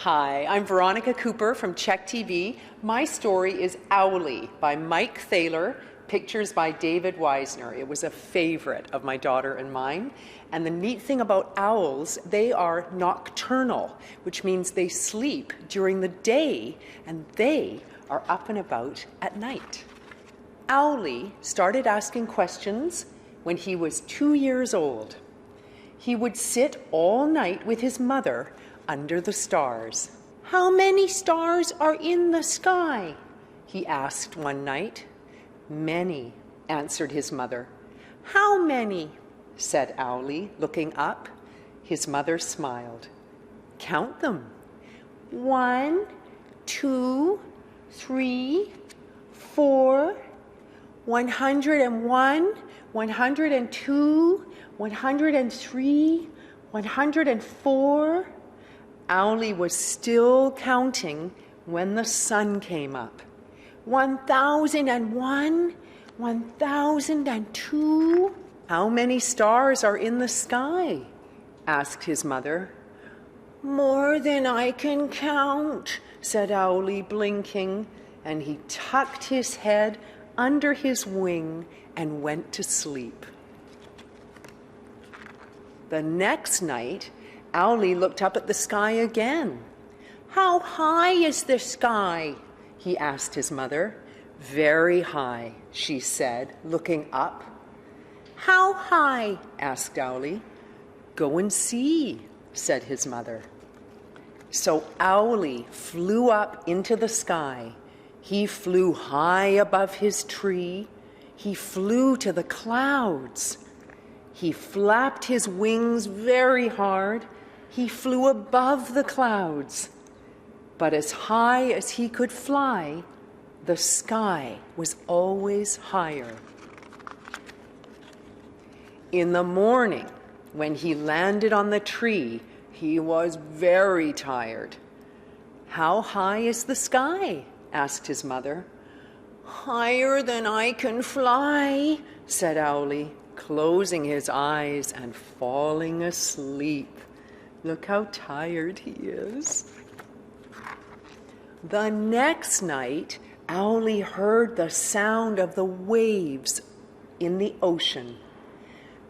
Hi, I'm Veronica Cooper from CHEK TV. My story is Owly by Mike Thaler, pictures by David Wiesner. It was a favorite of my daughter and mine. And the neat thing about owls, they are nocturnal, which means they sleep during the day and they are up and about at night. Owly started asking questions when he was 2 years old. He would sit all night with his mother under the stars. "How many stars are in the sky?" he asked one night. "Many," answered his mother. "How many?" said Owly, looking up. His mother smiled. "Count them. 1, 2, 3, 4, 101, 102, 103, 104. Owly was still counting when the sun came up. 1001, 1002. "How many stars are in the sky?" asked his mother. "More than I can count," said Owly, blinking, and he tucked his head under his wing and went to sleep. The next night, Owly looked up at the sky again. "How high is the sky?" he asked his mother. "Very high," she said, looking up. "How high?" asked Owly. "Go and see," said his mother. So Owly flew up into the sky. He flew high above his tree. He flew to the clouds. He flapped his wings very hard. He flew above the clouds. But as high as he could fly, the sky was always higher. In the morning, when he landed on the tree, he was very tired. "How high is the sky?" asked his mother. "Higher than I can fly," said Owly, closing his eyes and falling asleep. Look how tired he is. The next night, Owly heard the sound of the waves in the ocean.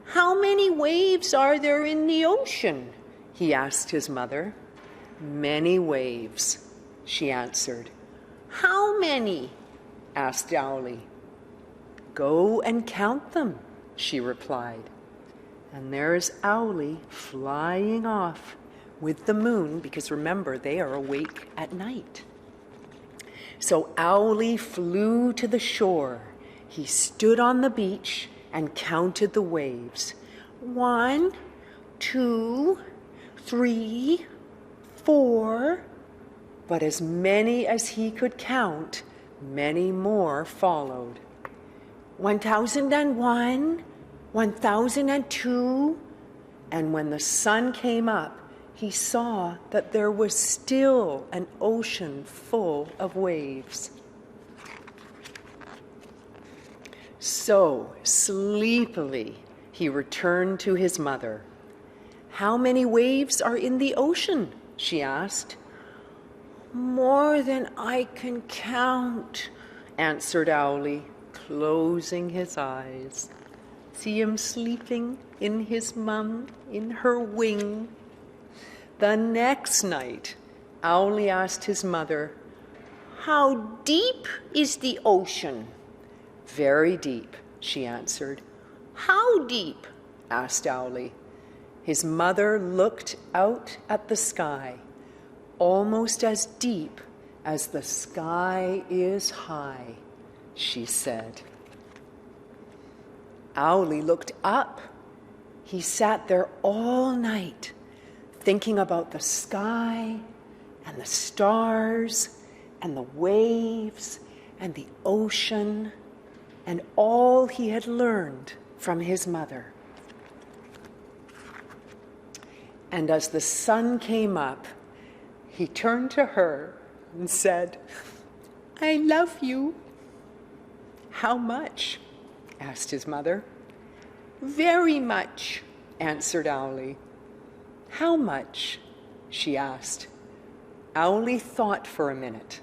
"How many waves are there in the ocean?" he asked his mother. "Many waves," she answered. "How many?" asked Owly. "Go and count them," she replied. And there's Owly flying off with the moon, because remember, they are awake at night. So Owly flew to the shore. He stood on the beach and counted the waves. 1, 2, 3, 4. But as many as he could count, many more followed. 1001, 1002, and when the sun came up, he saw that there was still an ocean full of waves. So, sleepily, he returned to his mother. "How many waves are in the ocean?" she asked. "More than I can count," answered Owly, closing his eyes. See him sleeping in his mum, in her wing. The next night, Owly asked his mother, "How deep is the ocean?" "Very deep," she answered. "How deep?" asked Owly. His mother looked out at the sky, almost as deep as the sky is high, she said. Owly looked up. He sat there all night, thinking about the sky and the stars and the waves and the ocean and all he had learned from his mother. And as the sun came up, he turned to her and said, "I love you." "How much?" asked his mother. "Very much," answered Owly. "How much?" she asked. Owly thought for a minute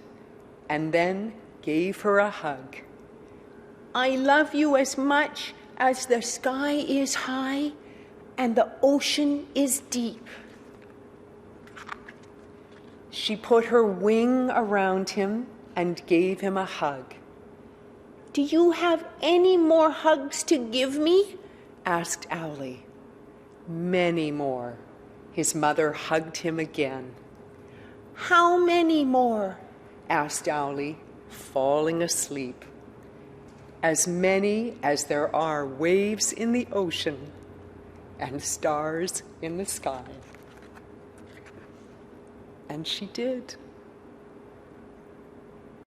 and then gave her a hug. I love you as much as the sky is high and the ocean is deep. She put her wing around him and gave him a hug. Do you have any more hugs to give me? Asked Owly. Many more. His mother hugged him again. How many more? Asked Owly, falling asleep. As many as there are waves in the ocean and stars in the sky. And she did.